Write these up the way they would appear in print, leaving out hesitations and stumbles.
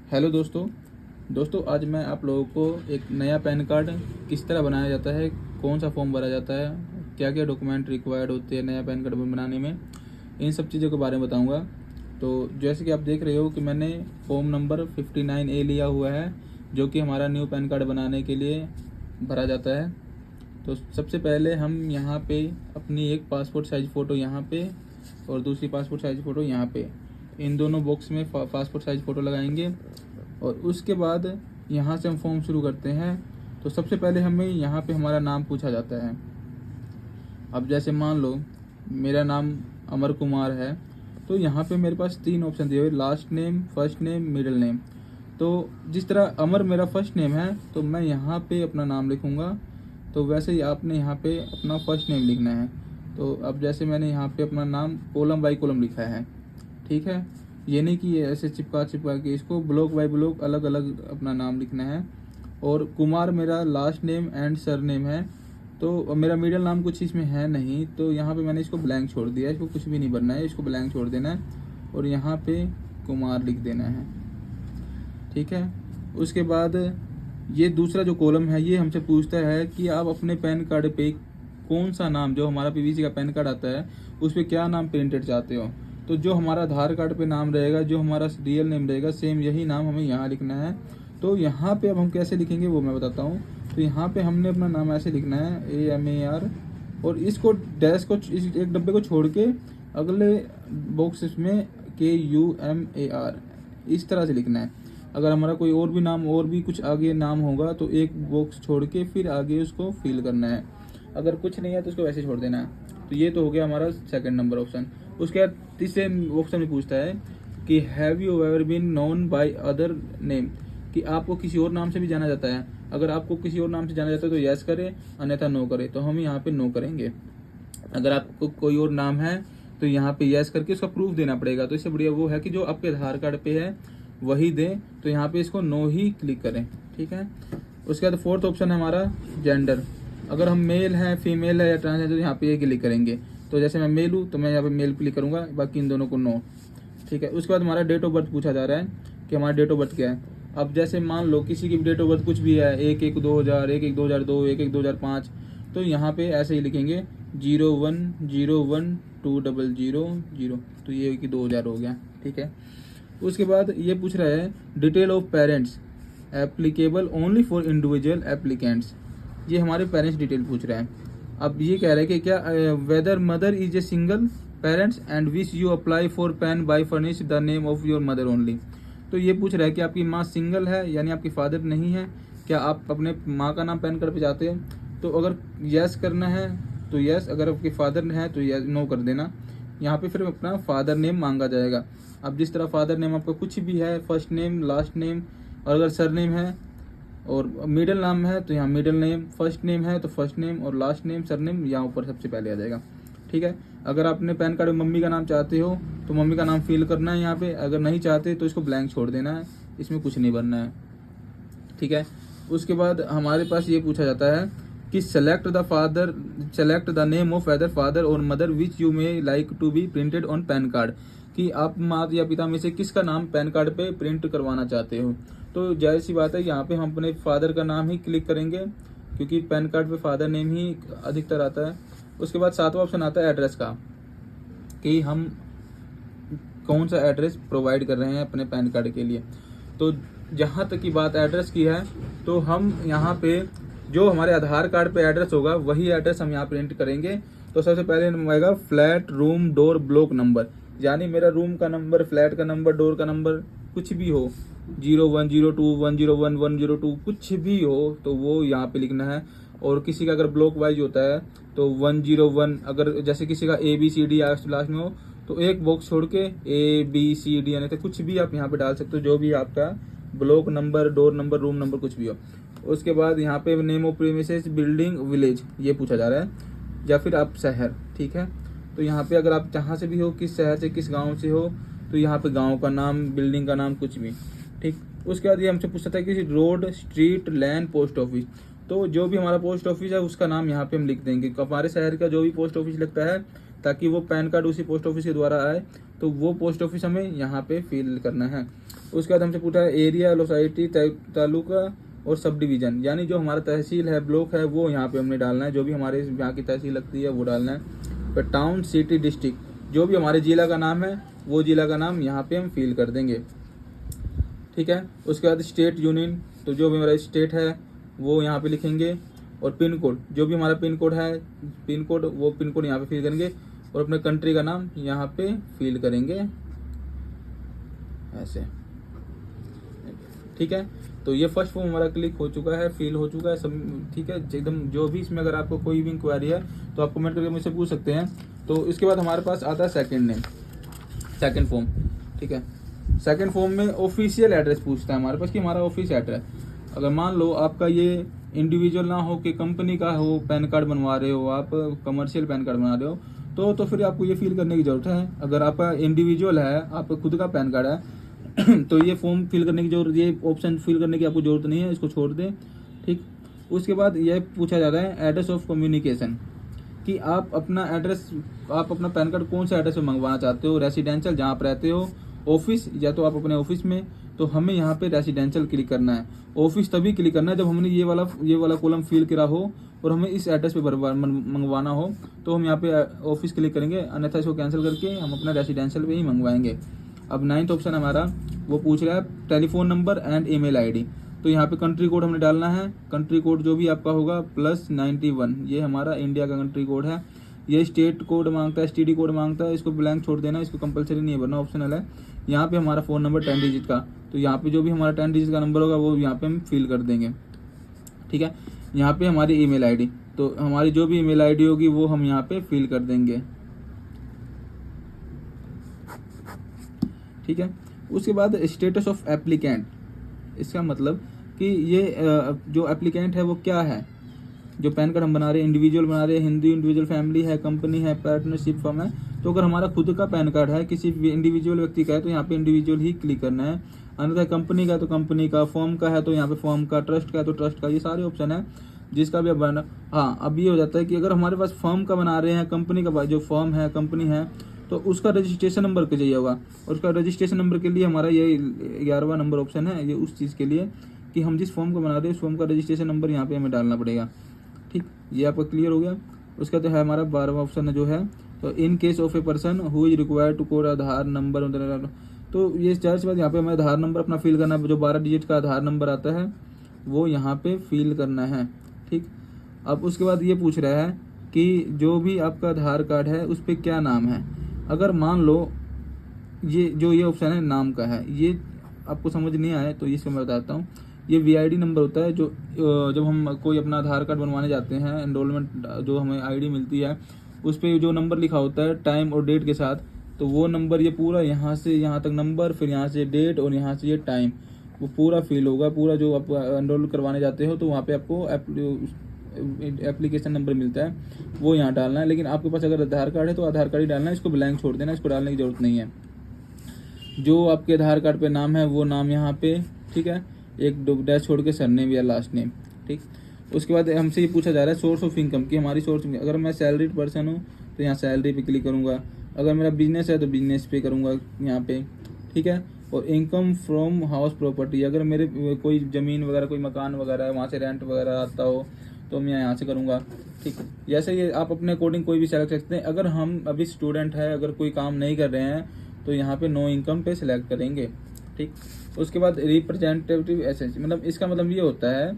Hello दोस्तों आज मैं आप लोगों को एक नया पैन कार्ड किस तरह बनाया जाता है, कौन सा फॉर्म भरा जाता है, क्या क्या डॉक्यूमेंट रिक्वायर्ड होते हैं नया पैन कार्ड बनाने में, इन सब चीज़ों के बारे में बताऊंगा। तो जैसे कि आप देख रहे हो कि मैंने फॉर्म नंबर 59A लिया हुआ है, जो कि हमारा न्यू पैन कार्ड बनाने के लिए भरा जाता है। तो सबसे पहले हम यहाँ पे अपनी एक पासपोर्ट साइज़ फ़ोटो यहाँ पे और दूसरी पासपोर्ट साइज़ फ़ोटो यहाँ पे, इन दोनों बॉक्स में पासपोर्ट साइज़ फ़ोटो लगाएंगे और उसके बाद यहाँ से हम फॉर्म शुरू करते हैं। तो सबसे पहले हमें यहाँ पे हमारा नाम पूछा जाता है। अब जैसे मान लो मेरा नाम अमर कुमार है, तो यहाँ पे मेरे पास 3 ऑप्शन दिए हुए, last name, first name, middle name. तो जिस तरह अमर मेरा फर्स्ट नेम है तो मैं यहाँ पे अपना नाम लिखूँगा, तो वैसे ही आपने यहाँ पे अपना फर्स्ट नेम लिखना है। तो अब जैसे मैंने यहाँ पे अपना नाम कॉलम बाई कॉलम लिखा है, ठीक है। ये नहीं कि ये ऐसे चिपका के, इसको ब्लॉक बाय ब्लॉक अलग अलग अपना नाम लिखना है। और कुमार मेरा last name and sir name है, तो मेरा मिडिल नाम कुछ इसमें है नहीं, तो यहाँ पे मैंने इसको ब्लैंक छोड़ दिया है, इसको कुछ भी नहीं भरना है, इसको ब्लैंक छोड़ देना है और यहाँ पे कुमार लिख देना है, ठीक है। उसके बाद ये दूसरा जो कॉलम है ये हमसे पूछता है कि आप अपने पैन कार्ड पे कौन सा नाम, जो हमारा पीवीसी का पैन कार्ड आता है उस पर क्या नाम प्रिंटेड चाहते हो। तो जो हमारा आधार कार्ड पे नाम रहेगा, जो हमारा रियल नेम रहेगा, सेम यही नाम हमें यहाँ लिखना है। तो यहाँ पे अब हम कैसे लिखेंगे वो मैं बताता हूँ। तो यहाँ पे हमने अपना नाम ऐसे लिखना है AMAR, और इसको डैश को, इस एक डब्बे को छोड़ के अगले बॉक्स में KUMAR, इस तरह से लिखना है। अगर हमारा कोई और भी नाम, और भी कुछ आगे नाम होगा तो एक बॉक्स छोड़ के फिर आगे उसको फिल करना है। अगर कुछ नहीं है तो उसको वैसे छोड़ देना है। तो ये तो हो गया हमारा सेकंड नंबर ऑप्शन। उसके बाद तीसरे ऑप्शन में पूछता है कि have you ever been known by other name, कि आपको किसी और नाम से भी जाना जाता है। अगर आपको किसी और नाम से जाना जाता है तो यस करें, अन्यथा नो करें। तो हम यहाँ पे नो करेंगे। अगर आपको कोई और नाम है तो यहाँ पे यस करके उसका प्रूफ देना पड़ेगा। तो इससे बढ़िया वो है कि जो आपके आधार कार्ड पे है वही दें, तो यहाँ पे इसको नो ही क्लिक करें, ठीक है। उसके बाद फोर्थ ऑप्शन है हमारा जेंडर। अगर हम मेल है, फीमेल है या ट्रांसजेंडर, तो यहाँ पे ये क्लिक करेंगे। तो जैसे मैं मेल हूँ तो मैं यहाँ पे मेल क्लिक करूँगा, बाकी इन दोनों को नो, ठीक है। उसके बाद हमारा डेट ऑफ बर्थ पूछा जा रहा है कि हमारा डेट ऑफ बर्थ क्या है। अब जैसे मान लो किसी की डेट ऑफ बर्थ कुछ भी है, 1/1/2000, 1/1/2002, 1/1/2005, तो यहाँ पे ऐसे ही लिखेंगे 01/01/2000, तो ये कि 2000 हो गया, ठीक है। उसके बाद ये पूछ रहा है detail of parents applicable only for individual applicants, ये हमारे पेरेंट्स डिटेल पूछ रहा है। अब ये कह रहा है कि क्या whether mother is a single parents and which you apply for PAN by furnish the name of your mother only. तो ये पूछ रहा है कि आपकी माँ सिंगल है, यानी आपकी फादर नहीं है, क्या आप अपने माँ का नाम पैन कार्ड पे चाहते हैं। तो अगर यस करना है तो यस, अगर आपके फादर है तो यस, नो कर देना। यहाँ पे फिर अपना फादर नेम मांगा जाएगा। अब जिस तरह फादर नेम आपका कुछ भी है, फर्स्ट नेम, लास्ट नेम, और अगर सर नेम है और मिडिल नाम है तो यहाँ मिडिल नेम, फर्स्ट नेम है तो फर्स्ट नेम, और लास्ट नेम, सर नेम यहाँ ऊपर सबसे पहले आ जाएगा, ठीक है। अगर आपने पैन कार्ड में मम्मी का नाम चाहते हो तो मम्मी का नाम फिल करना है यहाँ पे। अगर नहीं चाहते तो इसको ब्लैंक छोड़ देना है, इसमें कुछ नहीं भरना है, ठीक है। उसके बाद हमारे पास ये पूछा जाता है कि select the name of either father और mother which you may like to be printed on PAN card, कि आप माता या पिता में से किसका नाम पैन कार्ड पे प्रिंट करवाना चाहते हो। तो जाहिर सी बात है यहाँ पे हम अपने फादर का नाम ही क्लिक करेंगे, क्योंकि पैन कार्ड पे फादर नेम ही अधिकतर आता है। उसके बाद सातवां ऑप्शन आता है एड्रेस का, कि हम कौन सा एड्रेस प्रोवाइड कर रहे हैं अपने पैन कार्ड के लिए। तो जहाँ तक की बात एड्रेस की है, तो हम यहाँ पे जो हमारे आधार कार्ड पे एड्रेस होगा वही एड्रेस हम यहाँ प्रिंट करेंगे। तो सबसे पहले आएगा flat, room, door, block number, यानी मेरा रूम का नंबर, फ्लैट का नंबर, डोर का नंबर कुछ भी हो, 0102, 101, 102, कुछ भी हो तो वो यहाँ पे लिखना है। और किसी का अगर ब्लॉक वाइज होता है तो 101, अगर जैसे किसी का ABCD लास्ट में हो तो एक बॉक्स छोड़ के ABCD, यानी तो कुछ भी आप यहाँ पे डाल सकते हो, जो भी आपका block number, door number, room number कुछ भी हो। उसके बाद यहाँ पे name of premises, building, village, ये पूछा जा रहा है, या फिर आप शहर, ठीक है। तो यहाँ पे अगर आप जहाँ से भी हो, किस शहर से, किस गांव से हो, तो यहाँ पे गांव का नाम, बिल्डिंग का नाम, कुछ भी, ठीक। उसके बाद ये हमसे पूछता था कि road, street, land, post office, तो जो भी हमारा पोस्ट ऑफिस है उसका नाम यहाँ पे हम लिख देंगे। हमारे शहर का जो भी पोस्ट ऑफिस लगता है ताकि वो पैन कार्ड उसी पोस्ट ऑफिस के द्वारा आए। तो वो पोस्ट ऑफिस हमें यहाँ पे फिल करना है। उसके बाद हमसे पूछा है एरिया, लोसाइटी, तालुका और सब डिवीज़न, यानी जो हमारा तहसील है, ब्लॉक है, वो यहाँ पे हमने डालना है। जो भी हमारे यहाँ की तहसील लगती है वो डालना है। फिर टाउन, सिटी, डिस्ट्रिक्ट, जो भी हमारे ज़िला का नाम है वो ज़िला का नाम यहाँ पे हम फिल कर देंगे। ठीक है। उसके बाद स्टेट, यूनियन, तो जो भी हमारा स्टेट है वो यहाँ पे लिखेंगे। और पिन कोड, जो भी हमारा पिन कोड है, पिन कोड, वो पिन कोड यहाँ पे फिल करेंगे। और अपने कंट्री का नाम यहाँ पे फिल करेंगे ऐसे। ठीक है। तो ये फर्स्ट फॉर्म हमारा क्लिक हो चुका है, फिल हो चुका है सब। ठीक है एकदम। जो भी इसमें अगर आपको कोई भी इंक्वायरी है तो आप कमेंट करके मुझसे पूछ सकते हैं। तो इसके बाद हमारे पास आता है सेकंड नेम, सेकंड फॉर्म। ठीक है। सेकंड फॉर्म में ऑफिशियल एड्रेस पूछता है हमारे पास कि हमारा ऑफिस एड्रेस। अगर मान लो आपका ये इंडिविजुअल ना हो कि कंपनी का हो, पैन कार्ड बनवा रहे हो आप, कमर्शियल पैन कार्ड बना रहे हो, तो फिर आपको ये फिल करने की जरूरत है। अगर आपका इंडिविजुअल है, आपका खुद का पैन कार्ड है तो ये फॉर्म फिल करने की जरूरत, ये ऑप्शन फिल करने की आपको जरूरत नहीं है, इसको छोड़ दें। ठीक। उसके बाद यह पूछा जाता है एड्रेस ऑफ कम्युनिकेशन, कि आप अपना एड्रेस, आप अपना पैन कार्ड कौन से एड्रेस पे मंगवाना चाहते हो, रेसिडेंशियल जहाँ पर रहते हो, ऑफिस, या तो आप अपने ऑफिस में। तो हमें यहाँ पे रेसिडेंशियल क्लिक करना है। ऑफिस तभी क्लिक करना है जब हमने ये वाला कॉलम फिल करा हो और हमें इस एड्रेस पे मंगवाना हो, तो हम यहाँ पे ऑफिस क्लिक करेंगे, अन्यथा इसको कैंसिल करके हम अपना रेसिडेंशियल पे ही मंगवाएंगे। अब 9th ऑप्शन हमारा वो पूछ रहा है telephone number and email ID. तो यहाँ पे कंट्री कोड हमने डालना है। कंट्री कोड जो भी आपका होगा +91, ये हमारा इंडिया का कंट्री कोड है। ये स्टेट कोड मांगता है, STD कोड मांगता है, इसको ब्लैंक छोड़ देना, इसको कंपलसरी नहीं है भरना, ऑप्शनल है। यहाँ पे हमारा फ़ोन नंबर 10 डिजिट का, तो यहाँ पे जो भी हमारा 10 डिजिट का नंबर होगा वो यहाँ पे हम फिल कर देंगे। ठीक है। यहाँ पे हमारी ईमेल आईडी, तो हमारी जो भी ईमेल आईडी होगी वो हम यहाँ पे फिल कर देंगे। ठीक है। उसके बाद स्टेटस ऑफ एप्लीकेंट, इसका मतलब कि ये जो एप्लीकेंट है वो क्या है। जो पैन कार्ड हम बना रहे हैं, इंडिविजुअल बना रहे हैं, हिंदू इंडिविजुअल, फैमिली है, कंपनी है, पार्टनरशिप फर्म है। तो अगर हमारा खुद का पैन कार्ड है, किसी इंडिविजुअल व्यक्ति का है, तो यहाँ पे इंडिविजुअल ही क्लिक करना है। अन्यथा कंपनी का तो कंपनी का, फर्म का है तो यहाँ पे फर्म का, ट्रस्ट का है तो ट्रस्ट का, ये सारे ऑप्शन है जिसका भी अब बना। हाँ, अब ये हो जाता है कि अगर हमारे पास फर्म का बना रहे हैं, कंपनी का, जो फर्म है, कंपनी है, तो उसका रजिस्ट्रेशन नंबर के चाहिए होगा। और उसका रजिस्ट्रेशन नंबर के लिए हमारा ये 11वां नंबर ऑप्शन है, ये उस चीज़ के लिए कि हम जिस फॉर्म को बना रहे हैं उस फॉर्म का रजिस्ट्रेशन नंबर यहाँ पे हमें डालना पड़ेगा। ठीक, ये आपका क्लियर हो गया। उसका तो है हमारा 12वां ऑप्शन है जो है, तो in case of a person who is required to code Aadhaar number, तो ये चार बात यहाँ पे हमें आधार नंबर अपना फिल करना है। जो 12 डिजिट का आधार नंबर आता है वो यहाँ पे फिल करना है। ठीक। अब उसके बाद ये पूछ रहा है कि जो भी आपका आधार कार्ड है उस पर क्या नाम है। अगर मान लो ये ऑप्शन है नाम का है, ये आपको समझ नहीं आए तो इसको मैं बताता हूँ। ये VID नंबर होता है, जो जब हम कोई अपना आधार कार्ड बनवाने जाते हैं, एनरोलमेंट जो हमें ID मिलती है उस पर जो नंबर लिखा होता है टाइम और डेट के साथ, तो वो नंबर ये पूरा यहाँ से यहाँ तक नंबर, फिर यहाँ से डेट और यहाँ से ये टाइम, वो पूरा फिल होगा। पूरा जो आप एनरोल करवाने जाते हो तो वहाँ पे आपको एप्लीकेशन नंबर मिलता है, वो यहाँ डालना है। लेकिन आपके पास अगर आधार कार्ड है तो आधार कार्ड ही डालना है, इसको ब्लैंक छोड़ देना, इसको डालने की जरूरत नहीं है। जो आपके आधार कार्ड पे नाम है वो नाम यहाँ पे, ठीक है, एक डैश छोड़ के सरनेम या लास्ट नेम। ठीक। उसके बाद हमसे ये पूछा जा रहा है सोर्स ऑफ इनकम की, हमारी सोर्स, अगर मैं सैलरीड पर्सन हूँ तो यहाँ सैलरी पे क्लिक करूँगा। अगर मेरा बिजनेस है तो बिजनेस पे करूँगा यहाँ पे। ठीक है। और इनकम फ्रॉम हाउस प्रॉपर्टी, अगर मेरे कोई ज़मीन वगैरह, कोई मकान वगैरह है, वहाँ से रेंट वगैरह आता हो तो मैं यहाँ से करूँगा। ठीक है। जैसे ये आप अपने अकॉर्डिंग कोई भी सेलेक्ट सकते हैं। अगर हम अभी स्टूडेंट है, अगर कोई काम नहीं कर रहे हैं तो यहाँ पे नो इनकम पे सिलेक्ट करेंगे। ठीक। उसके बाद रिप्रेजेंटेटिव एसेंस, मतलब इसका मतलब ये होता है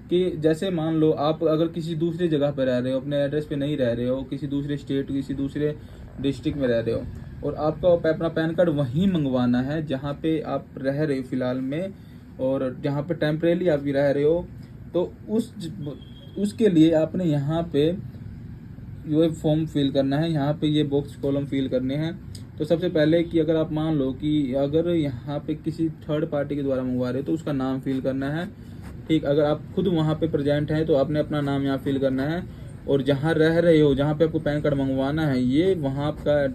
कि जैसे मान लो आप अगर किसी दूसरी जगह पर रह रहे हो, अपने एड्रेस पे नहीं रह रहे हो, किसी दूसरे स्टेट, किसी दूसरे डिस्ट्रिक्ट में रह रहे हो और आपका अपना पैन कार्ड वहीं मंगवाना है जहाँ पे आप रह रहे हो फिलहाल में, और जहाँ पे टेम्परेली आप भी रह रहे हो, तो उसके लिए आपने यहाँ पे ये फॉर्म फिल करना है। यहाँ पे ये बॉक्स कॉलम फिल करने हैं। तो सबसे पहले कि अगर आप मान लो कि अगर यहाँ पे किसी थर्ड पार्टी के द्वारा मंगवा रहे हो तो उसका नाम फिल करना है। ठीक। अगर आप खुद वहाँ पे प्रेजेंट हैं तो आपने अपना नाम यहाँ फिल करना है, और जहाँ रह रहे हो, जहाँ पे आपको पैन कार्ड मंगवाना है, ये वहाँ आपका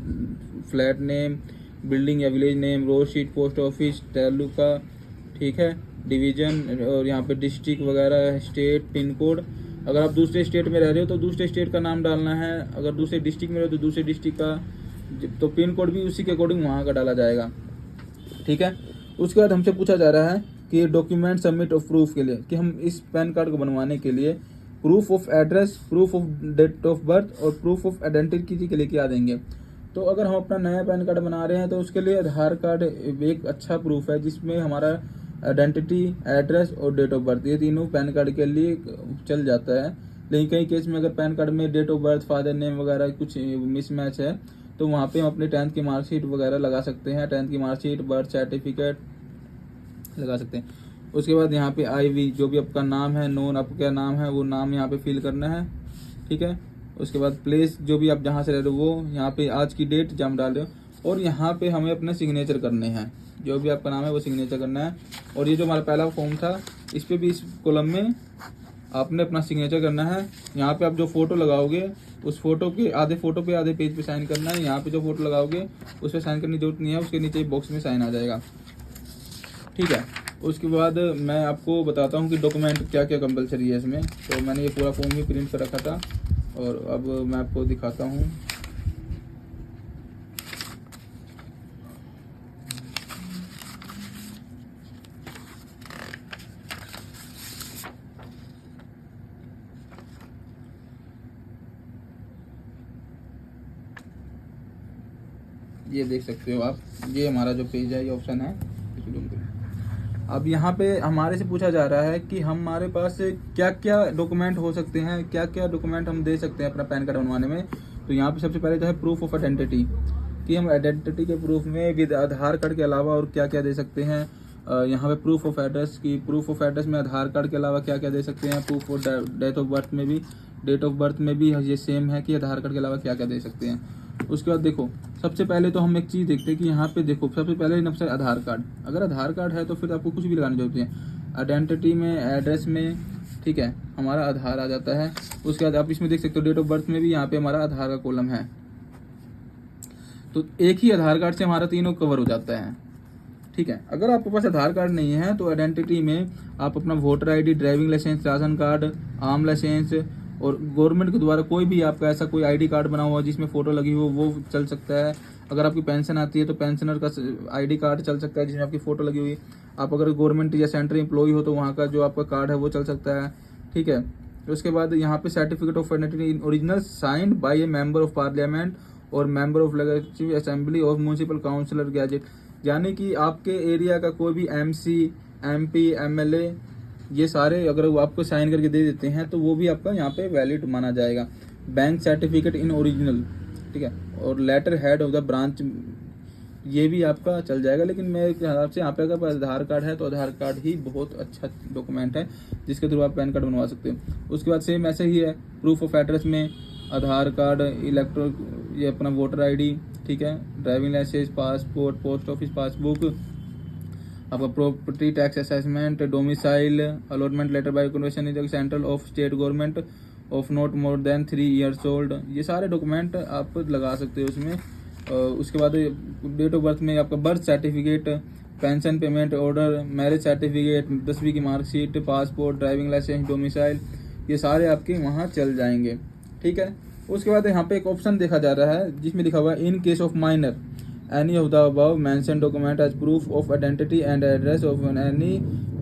फ्लैट नेम, बिल्डिंग या village name, road sheet, post office, taluka, ठीक है, डिवीज़न, और यहाँ पे डिस्ट्रिक्ट वगैरह, स्टेट, पिन कोड, अगर आप दूसरे स्टेट में रह रहे हो तो दूसरे स्टेट का नाम डालना है, अगर दूसरे डिस्ट्रिक्ट में रहो तो दूसरे डिस्ट्रिक्ट का, तो पिन कोड भी उसी के अकॉर्डिंग वहाँ का डाला जाएगा। ठीक है। उसके बाद हमसे पूछा जा रहा है कि डॉक्यूमेंट सबमिट ऑफ प्रूफ के लिए, कि हम इस पैन कार्ड को बनवाने के लिए proof of address, proof of date of birth और प्रूफ ऑफ आइडेंटिटी के लिए क्या देंगे। तो अगर हम अपना नया पैन कार्ड बना रहे हैं तो उसके लिए आधार कार्ड एक अच्छा प्रूफ है, जिसमें हमारा आइडेंटिटी, एड्रेस और डेट ऑफ बर्थ, ये तीनों पैन कार्ड के लिए चल जाता है। लेकिन कई केस में अगर पैन कार्ड में date of birth, father name वगैरह कुछ मिसमैच है तो वहाँ पे हम अपने 10th की मार्कशीट वगैरह लगा सकते हैं, 10th की मार्कशीट, बर्थ सर्टिफिकेट लगा सकते हैं। उसके बाद यहाँ पे IV, जो भी आपका नाम है, नोन आपका क्या नाम है, वो नाम यहाँ पे फिल करना है। ठीक है। उसके बाद प्लेस, जो भी आप जहाँ से रह रहे हो वो यहाँ पे आज की डेट जम डाल रहे हो, और यहाँ पे हमें अपने सिग्नेचर करने हैं, जो भी आपका नाम है वो सिग्नेचर करना है। और ये जो हमारा पहला फॉर्म था इस पर भी इस कॉलम में आपने अपना सिग्नेचर करना है। यहाँ पे आप जो फोटो लगाओगे उस फोटो के आधे फोटो पे आधे पेज पे साइन करना है। यहाँ पे जो फोटो लगाओगे उस पर साइन करने की जरूरत नहीं है, उसके नीचे बॉक्स में साइन आ जाएगा। ठीक है। उसके बाद मैं आपको बताता हूँ कि डॉक्यूमेंट क्या क्या कंपलसरी है इसमें। तो मैंने ये पूरा फॉर्म भी प्रिंट कर रखा था और अब मैं आपको दिखाता हूँ। ये देख सकते हो आप, ये हमारा जो पेज है, ये ऑप्शन है। अब यहाँ पे हमारे से पूछा जा रहा है कि हमारे पास क्या क्या डॉक्यूमेंट हो सकते हैं, क्या क्या डॉक्यूमेंट हम दे सकते हैं अपना पैन कार्ड बनवाने में। तो यहाँ पे सबसे पहले जो है प्रूफ ऑफ आइडेंटिटी, कि हम आइडेंटिटी के प्रूफ में विद आधार कार्ड के अलावा और क्या क्या दे सकते हैं। यहाँ पे प्रूफ ऑफ एड्रेस की, प्रूफ ऑफ एड्रेस में आधार कार्ड के अलावा क्या क्या दे सकते हैं। Proof of date of birth में भी, डेट ऑफ बर्थ में भी ये सेम है कि आधार कार्ड के अलावा क्या क्या दे सकते हैं। उसके बाद देखो, सबसे पहले तो हम एक चीज़ देखते हैं कि यहाँ पे देखो सबसे पहले नंबर आधार कार्ड। अगर आधार कार्ड है तो फिर आपको कुछ भी लगाने की जरूरत है। आइडेंटिटी में, एड्रेस में, ठीक है, हमारा आधार आ जाता है। उसके बाद आप इसमें देख सकते हो डेट ऑफ बर्थ में भी यहाँ पे हमारा आधार का कॉलम है। तो एक ही आधार कार्ड से हमारा तीनों कवर हो जाता है। ठीक है। अगर आपके पास आधार कार्ड नहीं है तो आइडेंटिटी में आप अपना voter ID, driving licence, ration card, आम लाइसेंस और गवर्नमेंट के द्वारा कोई भी आपका ऐसा कोई ID कार्ड बना हुआ जिसमें फ़ोटो लगी हो वो चल सकता है। अगर आपकी पेंशन आती है तो पेंशनर का ID कार्ड चल सकता है जिसमें आपकी फ़ोटो लगी हुई। आप अगर गवर्नमेंट या सेंट्रल एम्प्लॉय हो तो वहाँ का जो आपका कार्ड है वो चल सकता है। ठीक है। उसके बाद यहाँ पे certificate of identity original signed by A member of parliament और मेंबर ऑफ लेजिस्लेटिव असेंबली और म्यूनसिपल काउंसिलर गैजेट, यानी कि आपके एरिया का कोई भी MC, MP, MLA, ये सारे अगर वो आपको साइन करके दे देते हैं तो वो भी आपका यहाँ पे वैलिड माना जाएगा। बैंक सर्टिफिकेट इन ओरिजिनल, ठीक है, और letter head of the branch, ये भी आपका चल जाएगा। लेकिन मेरे हिसाब से यहाँ पे अगर आधार कार्ड है तो आधार कार्ड ही बहुत अच्छा डॉक्यूमेंट है जिसके थ्रू आप पैन कार्ड बनवा सकते हो। उसके बाद सेम ऐसे ही है, प्रूफ ऑफ एड्रेस में आधार कार्ड, ये अपना वोटर ID, ठीक है, driving licence, passport, post office passbook, आपका property tax assessment, domicile, allotment letter by convention in the central of state government of not more than 3 years old, ये सारे document आप लगा सकते हो उसमें। उसके बाद डेट ऑफ बर्थ में आपका birth certificate, pension payment order, marriage certificate, 10वीं की marksheet, passport, driving licence, domicile, ये सारे आपके वहाँ चल जाएंगे। ठीक है। उसके बाद यहाँ पे एक ऑप्शन देखा जा रहा है जिसमें लिखा हुआ है इन case of minor any of the above mentioned document as proof of identity and address of any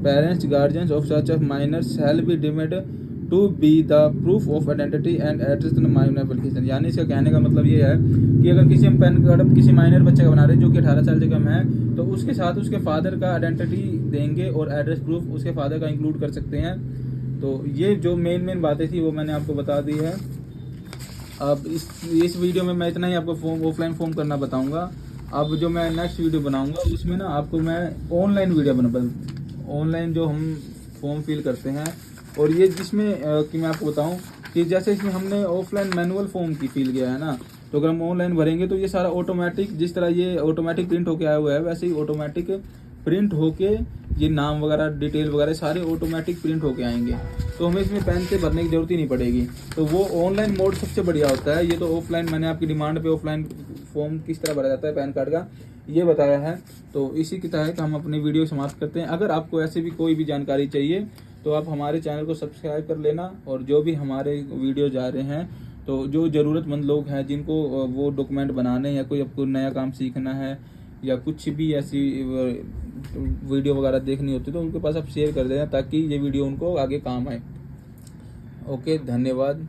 parents, guardians of such a minor shall be deemed to be the proof of identity and address in the minor application। यानी इसका कहने का मतलब ये है कि अगर किसी हम पैन कार्ड किसी माइनर बच्चे का बना रहे हैं जो कि 18 साल से कम है तो उसके साथ उसके फादर का आइडेंटिटी देंगे और एड्रेस प्रूफ उसके फादर का इंक्लूड कर सकते हैं। तो ये जो मेन बातें थी वो मैंने आपको बता दी है। अब इस वीडियो में मैं इतना ही आपको फॉर्म, ऑफलाइन फॉर्म करना बताऊँगा। अब जो मैं नेक्स्ट वीडियो बनाऊंगा उसमें ना आपको मैं ऑनलाइन वीडियो ऑनलाइन जो हम फॉर्म फिल करते हैं, और ये जिसमें कि मैं आपको बताऊं कि जैसे इसमें हमने ऑफलाइन मैनुअल फॉर्म की फिल किया है ना, तो अगर हम ऑनलाइन भरेंगे तो ये सारा ऑटोमेटिक, जिस तरह ये ऑटोमेटिक प्रिंट होके आया हुआ है वैसे ही ऑटोमेटिक प्रिंट होके ये नाम वगैरह, डिटेल वगैरह सारे ऑटोमेटिक प्रिंट होके आएंगे। तो हमें इसमें पेन से भरने की जरूरत ही नहीं पड़ेगी। तो वो ऑनलाइन मोड सबसे बढ़िया होता है। ये तो ऑफलाइन, मैंने आपकी डिमांड पे ऑफलाइन फॉर्म किस तरह भरा जाता है पैन कार्ड का ये बताया है। तो इसी के तहत हम अपनी वीडियो समाप्त करते हैं। अगर आपको ऐसे भी कोई भी जानकारी चाहिए तो आप हमारे चैनल को सब्सक्राइब कर लेना, और जो भी हमारे वीडियो जा रहे हैं तो जो ज़रूरतमंद लोग हैं जिनको वो डॉक्यूमेंट बनाने या कोई आपको नया काम सीखना है या कुछ भी ऐसी वीडियो वगैरह देखनी होती है तो उनके पास आप शेयर कर देना, ताकि ये वीडियो उनको आगे काम आए। ओके, धन्यवाद।